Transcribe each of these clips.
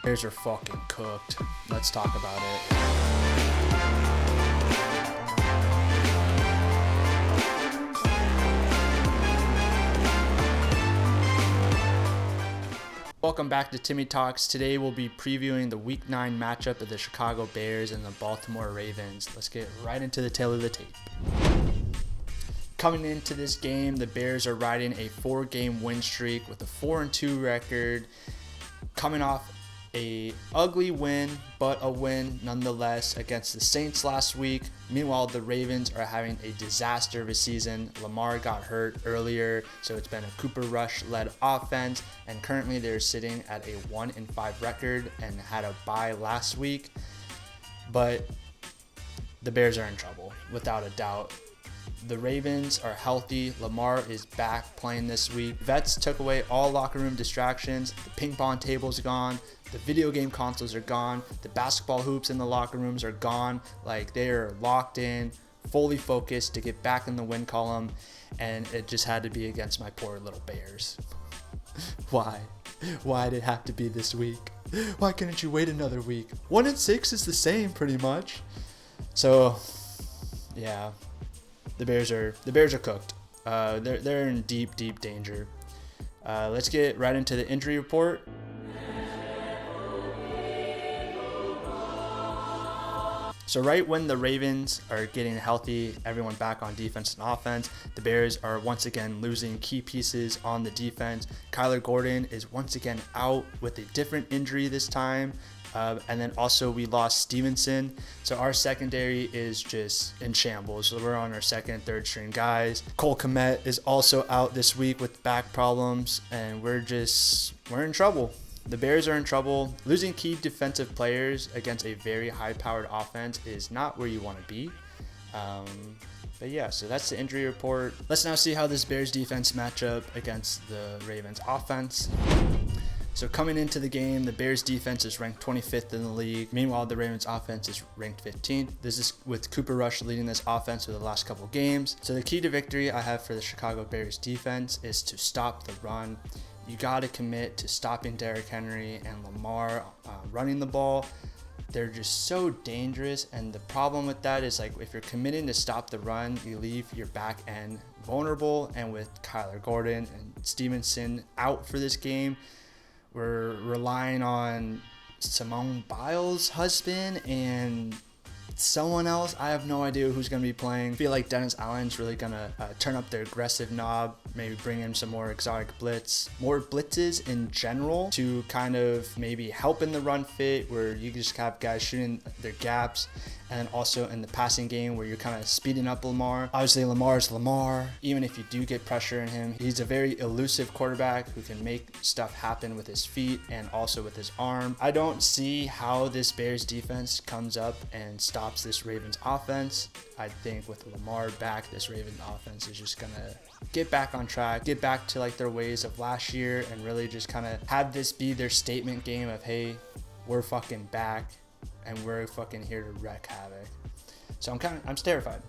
Bears are fucking cooked. Let's talk about it. Welcome back to Timmy Talks. Today we'll be previewing the Week 9 matchup of the Chicago Bears and the Baltimore Ravens. Let's get right into the tail of the tape. Coming into this game, the Bears are riding a 4-game win streak with a 4-2 record, coming off a ugly win, but a win nonetheless against the Saints last week. Meanwhile, the Ravens are having a disaster of a season. Lamar got hurt earlier, so it's been a Cooper Rush-led offense, and currently they're sitting at a 1-5 record and had a bye last week. But the Bears are in trouble, without a doubt. The Ravens are healthy. Lamar is back playing this week. Vets took away all locker room distractions. The ping pong table's gone. The video game consoles are gone. The basketball hoops in the locker rooms are gone. Like, they are locked in, fully focused to get back in the win column. And it just had to be against my poor little Bears. Why? Why did it have to be this week? Why couldn't you wait another week? 1-6 is the same pretty much. So, yeah. The Bears are cooked. They're in deep danger. Let's get right into the injury report. So right when the Ravens are getting healthy, everyone back on defense and offense, the Bears are once again losing key pieces on the defense. Kyler Gordon is once again out with a different injury this time. And then also we lost Stevenson. So our secondary is just in shambles. So we're on our second, third string guys. Cole Kmet is also out this week with back problems, and we're in trouble. The Bears are in trouble. Losing key defensive players against a very high-powered offense is not where you want to be. But yeah, so that's the injury report. Let's now see how this Bears defense match up against the Ravens offense. So coming into the game, the Bears defense is ranked 25th in the league. Meanwhile, the Ravens offense is ranked 15th. This is with Cooper Rush leading this offense for the last couple games. So the key to victory I have for the Chicago Bears defense is to stop the run. You got to commit to stopping Derrick Henry and Lamar running the ball. They're just so dangerous, and the problem with that is, like, if you're committing to stop the run, you leave your back end vulnerable. And with Kyler Gordon and Stevenson out for this game, we're relying on Simone Biles' husband and someone else. I have no idea who's going to be playing. I feel like Dennis Allen's really going to turn up their aggressive knob, maybe bring in some more exotic blitz, more blitzes in general to kind of maybe help in the run fit where you just have guys shooting their gaps. And also in the passing game where you're kind of speeding up Lamar. Obviously, Lamar's Lamar. Even if you do get pressure in him, he's a very elusive quarterback who can make stuff happen with his feet and also with his arm. I don't see how this Bears defense comes up and stops this Ravens offense. I think with Lamar back, this Ravens offense is just going to get back on track, get back to like their ways of last year, and really just kind of have this be their statement game of, hey, we're fucking back. And we're fucking here to wreak havoc. So I'm terrified.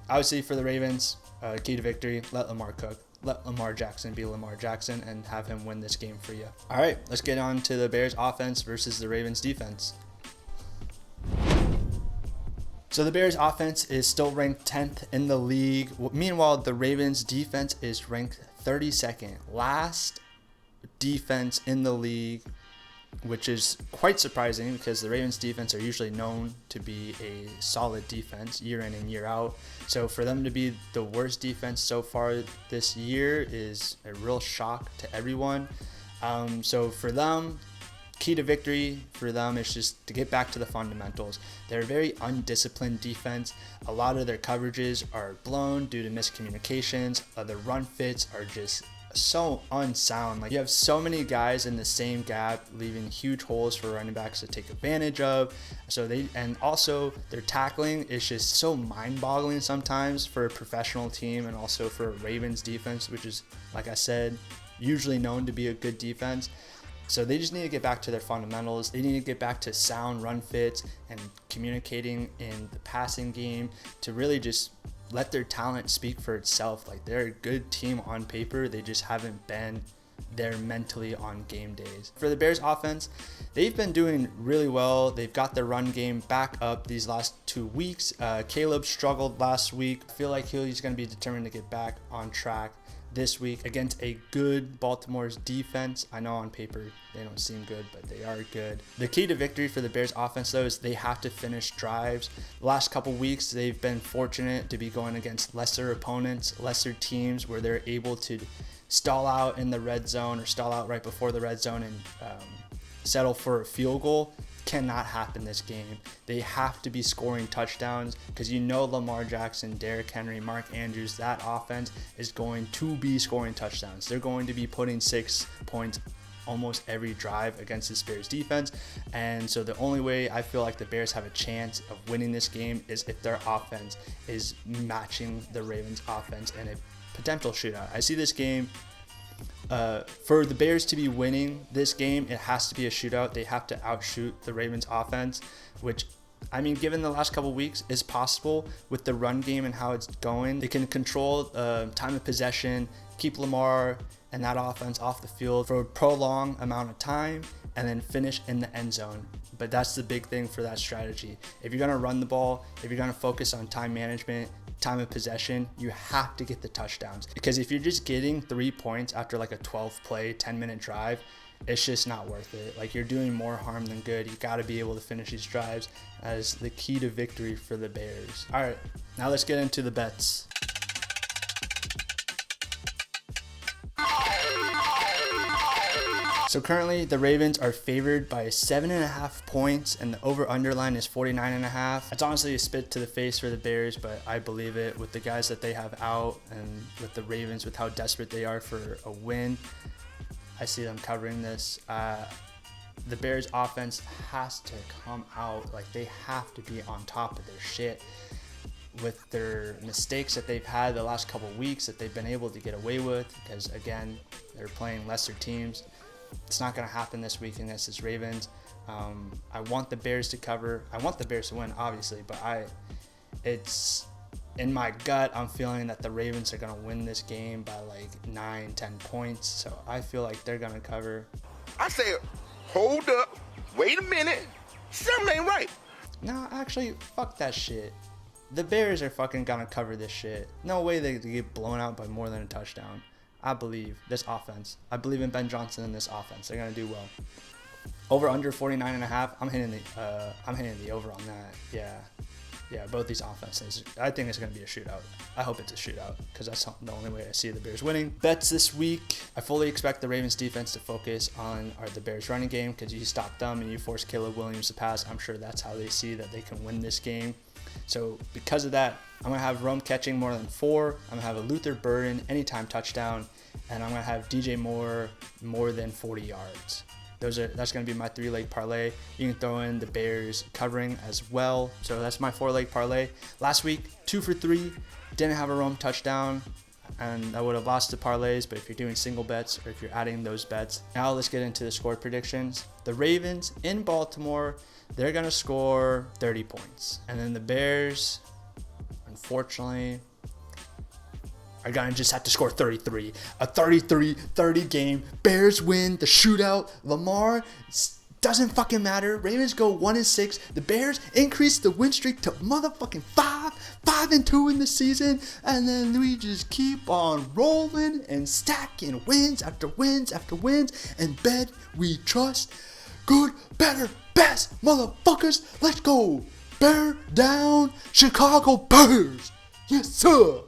Obviously for the Ravens, key to victory, let Lamar cook. Let Lamar Jackson be Lamar Jackson and have him win this game for you. All right, let's get on to the Bears offense versus the Ravens defense. So the Bears offense is still ranked 10th in the league. Meanwhile, the Ravens defense is ranked 32nd. Last defense in the league, which is quite surprising because the Ravens defense are usually known to be a solid defense year in and year out. So for them to be the worst defense so far this year is a real shock to everyone. So for them, key to victory for them is just to get back to the fundamentals. They're a very undisciplined defense. A lot of their coverages are blown due to miscommunications. The run fits are just so unsound. Like, you have so many guys in the same gap, leaving huge holes for running backs to take advantage of. And also their tackling is just so mind-boggling sometimes for a professional team, and also for a Ravens defense, which is, like I said, usually known to be a good defense. So they just need to get back to their fundamentals. They need to get back to sound run fits and communicating in the passing game to really just let their talent speak for itself. Like, they're a good team on paper. They just haven't been there mentally on game days. For the Bears offense, they've been doing really well. They've got their run game back up these last 2 weeks. Caleb struggled last week. I feel like he's going to be determined to get back on track this week against a good Baltimore's defense. I know on paper they don't seem good, but they are good. The key to victory for the Bears offense, though, is they have to finish drives. The last couple weeks, they've been fortunate to be going against lesser opponents, lesser teams, where they're able to stall out in the red zone or stall out right before the red zone and settle for a field goal. Cannot happen this game. They have to be scoring touchdowns because Lamar Jackson, Derrick Henry, Mark Andrews, that offense is going to be scoring touchdowns. They're going to be putting 6 points almost every drive against this Bears defense. And so the only way I feel like the Bears have a chance of winning this game is if their offense is matching the Ravens offense in a potential shootout. I see this game for the Bears to be winning this game, it has to be a shootout. They have to outshoot the Ravens offense, which, I mean, given the last couple weeks, is possible with the run game and how it's going. They can control time of possession, keep Lamar and that offense off the field for a prolonged amount of time, and then finish in the end zone. But that's the big thing for that strategy. If you're going to run the ball, if you're going to focus on time management, time of possession, you have to get the touchdowns. Because if you're just getting 3 points after like a 12-play, 10-minute drive, it's just not worth it. Like, you're doing more harm than good. You got to be able to finish these drives as the key to victory for the Bears. All right, now let's get into the bets. So currently the Ravens are favored by 7.5 points and the over-under line is 49.5. It's honestly a spit to the face for the Bears, but I believe it with the guys that they have out and with the Ravens, with how desperate they are for a win. I see them covering this. The Bears offense has to come out, like they have to be on top of their shit with their mistakes that they've had the last couple weeks that they've been able to get away with, because again, they're playing lesser teams. It's not going to happen this week against this Ravens. I want the Bears to cover. I want the Bears to win, obviously, but it's in my gut, I'm feeling that the Ravens are going to win this game by like 9-10 points. So I feel like they're going to cover. I say, hold up, wait a minute, something ain't right. No, actually, fuck that shit. The Bears are fucking going to cover this shit. No way they get blown out by more than a touchdown. I believe this offense. I believe in Ben Johnson and this offense. They're gonna do well. Over under 49.5. I'm hitting the over on that. Yeah. Both these offenses. I think it's gonna be a shootout. I hope it's a shootout because that's the only way I see the Bears winning. Bets this week. I fully expect the Ravens defense to focus on the Bears running game because you stop them and you force Caleb Williams to pass. I'm sure that's how they see that they can win this game. So because of that, I'm going to have Rome catching more than 4. I'm going to have a Luther Burden anytime touchdown. And I'm going to have DJ Moore more than 40 yards. That's going to be my 3-leg parlay. You can throw in the Bears covering as well. So that's my 4-leg parlay. Last week, 2 for 3. Didn't have a Rome touchdown. And I would have lost the parlays. But if you're doing single bets or if you're adding those bets. Now let's get into the score predictions. The Ravens in Baltimore, they're going to score 30 points. And then the Bears, unfortunately, are going to just have to score 33. A 33-30 game. Bears win the shootout. Lamar, doesn't fucking matter. Ravens go 1-6. The Bears increase the win streak to motherfucking 5-2 in the season. And then we just keep on rolling and stacking wins after wins after wins. And bet we trust. Good, better, best, motherfuckers. Let's go. Bear down, Chicago Bears. Yes, sir.